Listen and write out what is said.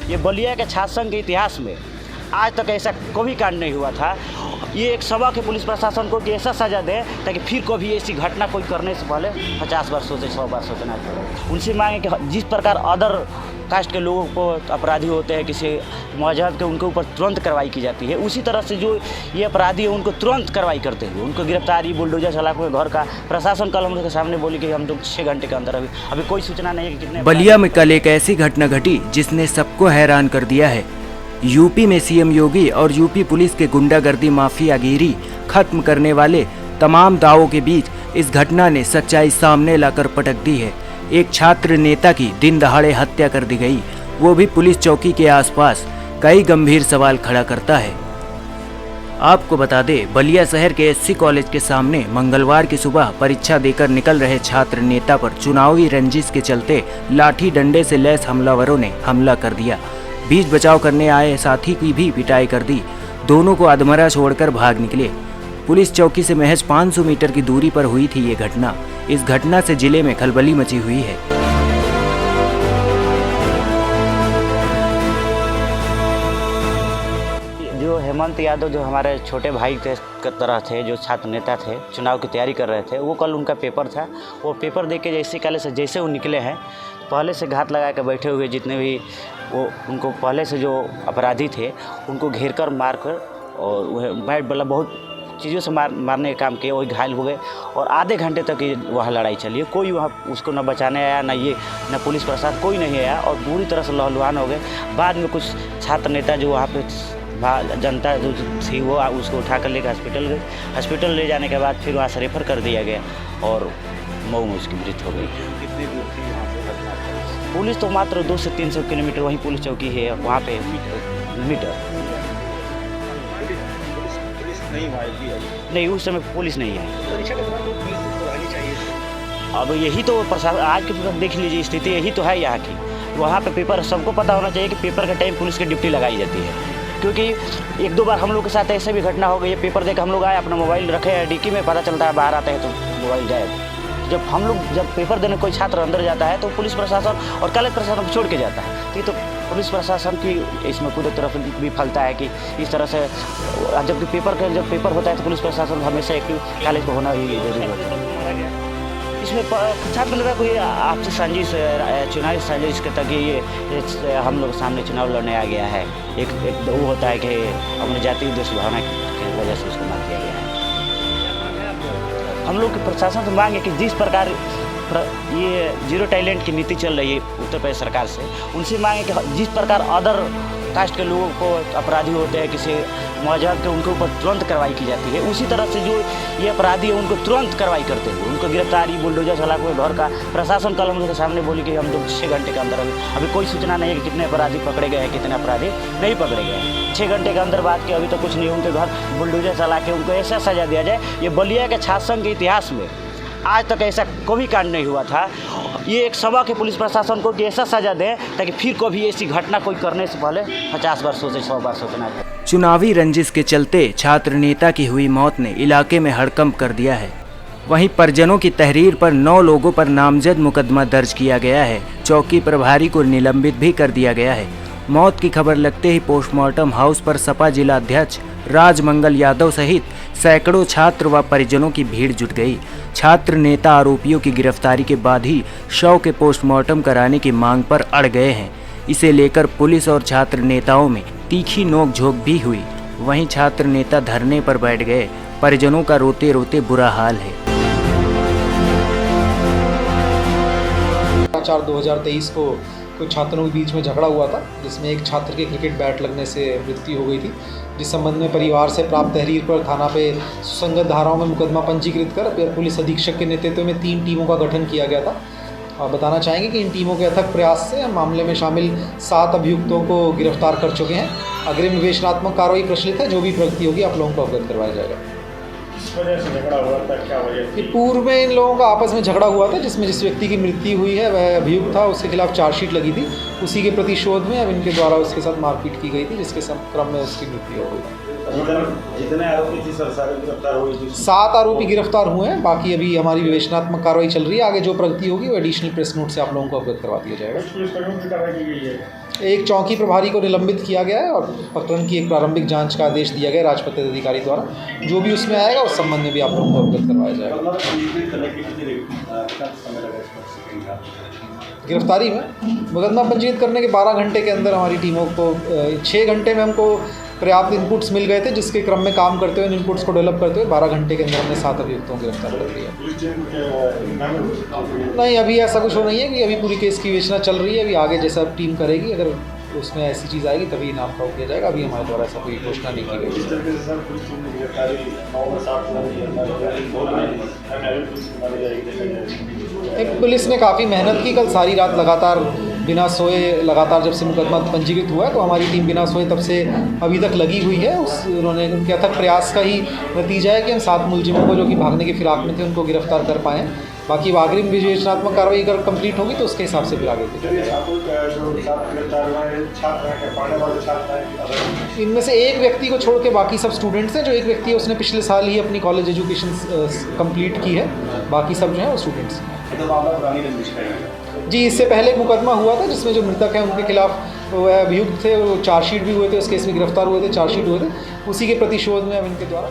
ये बलिया के छात्र संघ के इतिहास में आज तक ऐसा कभी कांड नहीं हुआ था। ये एक सबक है पुलिस प्रशासन को कि ऐसा सज़ा दें ताकि फिर कभी ऐसी घटना कोई करने से पहले 50 बार सोचे, 100 बार सोचना चाहिए। उनसे मांगे कि जिस प्रकार अदर कास्ट के लोगों को अपराधी होते हैं किसी मजहब के, उनके ऊपर तुरंत कार्रवाई की जाती है, उसी तरह से जो ये अपराधी है उनको तुरंत कार्रवाई करते हुए उनको गिरफ्तारी, बुलडोजर चलाकर घर का प्रशासन कल हम लोग के सामने बोली कि हम लोग 6 घंटे के अंदर अभी कोई सूचना नहीं है कि कितने। बलिया में कल एक ऐसी घटना घटी जिसने सबको हैरान कर दिया है। यूपी में सीएम योगी और यूपी पुलिस के गुंडागर्दी माफियागिरी खत्म करने वाले तमाम दावों के बीच इस घटना ने सच्चाई सामने लाकर पटक दी है। एक छात्र नेता की दिन दहाड़े हत्या कर दी गई, वो भी पुलिस चौकी के आसपास, कई गंभीर सवाल खड़ा करता है। आपको बता दें, बलिया शहर के एससी कॉलेज के सामने मंगलवार की सुबह परीक्षा देकर निकल रहे छात्र नेता पर चुनावी रंजिश के चलते लाठी डंडे से लैस हमलावरों ने हमला कर दिया। बीच बचाव करने आए साथी की भी पिटाई कर दी। दोनों को अधमरा छोड़कर भाग निकले। पुलिस चौकी से महज 500 मीटर की दूरी पर हुई थी ये घटना। इस घटना से जिले में खलबली मची हुई है। जो हेमंत यादव जो हमारे छोटे भाई के तरह थे, जो छात्र नेता थे, चुनाव की तैयारी कर रहे थे, वो कल उनका पेपर था। वो पेपर दे के जैसे वो निकले हैं, पहले से घात लगा के बैठे हुए जितने भी वो उनको पहले से जो अपराधी थे उनको घेर कर मार कर और वह बैट बल्ला बहुत चीज़ों से मारने का काम किए, वही घायल हो गए। और आधे घंटे तक वहाँ लड़ाई चली है। कोई वहाँ उसको न बचाने आया, न पुलिस प्रशासन, कोई नहीं आया और बुरी तरह से लहलुहान हो गए। बाद में कुछ छात्र नेता जो वहाँ पे जनता जो थी वो उसको उठा कर लेकर हॉस्पिटल गए। हॉस्पिटल ले जाने के बाद फिर वहाँ से रेफर कर दिया गया और मऊ में उसकी मृत्यु हो गई। कितनी दूर थी वहाँ से घटना? पुलिस तो मात्र 200 से 300 किलोमीटर वहीं पुलिस चौकी है, वहाँ पे मीटर नहीं आएगी। नहीं, उस समय पुलिस नहीं आई। परीक्षा के दौरान पुलिस तो आनी चाहिए। अब यही तो प्रशासन आज के देख लीजिए स्थिति यही तो है यहाँ की। वहाँ पे पेपर सबको पता होना चाहिए कि पेपर के टाइम पुलिस की ड्यूटी लगाई जाती है। क्योंकि 1-2 बार हम लोग के साथ ऐसे भी घटना हो गई है, पेपर देकर हम लोग आए, अपना मोबाइल रखे हैं डिक्की में, पता चलता है बाहर आते हैं तो मोबाइल गायब। जब पेपर देने कोई छात्र अंदर जाता है तो पुलिस प्रशासन और कॉलेज प्रशासन को छोड़ के जाता है। तो ये तो पुलिस प्रशासन की इसमें पूरी तरफ विफलता है कि इस तरह से जब पेपर होता है तो पुलिस प्रशासन हमेशा एक्टिव कॉलेज को होना ही जरूरी होता है। इसमें छात्र नेता को आपसे साजिश, चुनावी साजिश के तक ये हम लोग सामने चुनाव लड़ने आ गया है। एक वो होता है कि अपने जातीय दुष्भावना की वजह से उसको मार दिया गया है। हम लोग के प्रशासन से मांग है कि जिस प्रकार ये जीरो टैलेंट की नीति चल रही है उत्तर प्रदेश सरकार से, उनसे मांगे कि जिस प्रकार अदर कास्ट के लोगों को अपराधी होते हैं किसी मजहब के, उनके ऊपर तुरंत कार्रवाई की जाती है, उसी तरह से जो ये अपराधी है उनको तुरंत कार्रवाई करते हुए उनको गिरफ्तारी, बुलडोजर चलाकर घर का प्रशासन कल हम लोग के सामने बोली कि हम लोग 6 घंटे के अंदर अभी कोई सूचना नहीं है कि कितने अपराधी पकड़े गए हैं, कितने अपराधी नहीं पकड़े गए हैं। 6 घंटे के अंदर बात की अभी तक कुछ नहीं, उनके घर बुलडोजर चला के उनको ऐसा सजा दिया जाए। ये बलिया के छात्र संघ के इतिहास में आज तक ऐसा कभी कांड नहीं हुआ था। ये एक सबक है पुलिस प्रशासन को कि ऐसा सजा दें ताकि फिर कभी ऐसी घटना कोई करने से पहले 50 बार सोचे, 100 बार सोचना चाहिए। चुनावी रंजिश के चलते छात्र नेता की हुई मौत ने इलाके में हड़कंप कर दिया है। वहीं परिजनों की तहरीर पर 9 लोगों पर नामजद मुकदमा दर्ज किया गया है। चौकी प्रभारी को निलंबित भी कर दिया गया है। मौत की खबर लगते ही पोस्टमार्टम हाउस पर सपा जिला अध्यक्ष राजमंगल यादव सहित सैकड़ों छात्र व परिजनों की भीड़ जुट गई। छात्र नेता आरोपियों की गिरफ्तारी के बाद ही शव के पोस्टमार्टम कराने की मांग पर अड़ गए हैं। इसे लेकर पुलिस और छात्र नेताओं में तीखी नोकझोंक भी हुई। वहीं छात्र नेता धरने पर बैठ गए। परिजनों का रोते रोते बुरा हाल है। 2023 को कुछ छात्रों के बीच में झगड़ा हुआ था, जिसमें एक छात्र के क्रिकेट बैट लगने से मृत्यु हो गई थी, जिस संबंध में परिवार से प्राप्त तहरीर पर थाना पे सुसंगत धाराओं में मुकदमा पंजीकृत कर पुलिस अधीक्षक के नेतृत्व में 3 टीमों का गठन किया गया था। और बताना चाहेंगे कि इन टीमों के अथक प्रयास से मामले में शामिल 7 अभियुक्तों को गिरफ्तार कर चुके हैं। अग्रिम विवेचनात्मक कार्रवाई प्रचलित है, जो भी प्रगति होगी आप लोगों को अवगत करवाया जाएगा। किस वजह से झगड़ा हुआ था, क्या वजह थी? पूर्व में इन लोगों का आपस में झगड़ा हुआ था, जिसमें जिस व्यक्ति की मृत्यु हुई है वह अभियुक्त था, उसके खिलाफ चार्जशीट लगी थी। उसी के प्रतिशोध में अब इनके द्वारा उसके साथ मारपीट की गई थी, जिसके क्रम में उसकी मृत्यु हो गई। जितने आरोपी थी सर सारे गिरफ्तार हुए थे? 7 आरोपी गिरफ्तार हुए हैं। बाकी अभी हमारी विवेचनात्मक कार्रवाई चल रही है। आगे जो प्रगति होगी वो एडिशनल प्रेस नोट से आप लोगों को अवगत करवा दिया जाएगा। पुलिसकर्मियों की कार्रवाई की गई है। एक चौकी प्रभारी को निलंबित किया गया है और प्रकरण की एक प्रारंभिक जांच का आदेश दिया गया है राजपत्रित अधिकारी द्वारा। जो भी उसमें आएगा उस संबंध में भी आप लोगों को अवगत करवाया जाएगा। गिरफ्तारी में मुकदमा पंजीकृत करने के 12 घंटे के अंदर हमारी टीमों को 6 घंटे में हमको पर्याप्त इनपुट्स मिल गए थे, जिसके क्रम में काम करते हुए इन इनपुट्स को डेवलप करते हुए 12 घंटे के अंदर हमने 7 अभियुक्तों को गिरफ्तार कर लिया। नहीं, अभी ऐसा कुछ हो नहीं है कि अभी पूरी केस की विवेचना चल रही है। अभी आगे जैसा टीम करेगी, अगर उसमें ऐसी चीज़ आएगी तभी इनाम का किया जाएगा। अभी हमारे द्वारा ऐसा कोई घोषणा नहीं की गई। पुलिस ने काफ़ी मेहनत की। कल सारी रात लगातार बिना सोए लगातार जब से मुकदमा पंजीकृत हुआ है तो हमारी टीम बिना सोए तब से अभी तक लगी हुई है। उन्होंने उनके अथक प्रयास का ही नतीजा है कि हम 7 मुलजिमों को जो कि भागने की फिराक में थे उनको गिरफ्तार कर पाएँ। बाकी अग्रिम विवेचनात्मक कार्रवाई अगर कंप्लीट होगी तो उसके हिसाब से फिर आगे इनमें से एक व्यक्ति को छोड़ के बाकी सब स्टूडेंट्स हैं। जो एक व्यक्ति है उसने पिछले साल ही अपनी कॉलेज एजुकेशन कंप्लीट की है। बाकी सब जो है वो स्टूडेंट्स हैं। जी, इससे पहले एक मुकदमा हुआ था जिसमें जो मृतक हैं उनके खिलाफ वह अभियुक्त थे, वो चार्जशीट भी हुए थे, उस केस में गिरफ्तार हुए थे, चार्जशीट हुए थे। उसी के प्रतिशोध में अब इनके द्वारा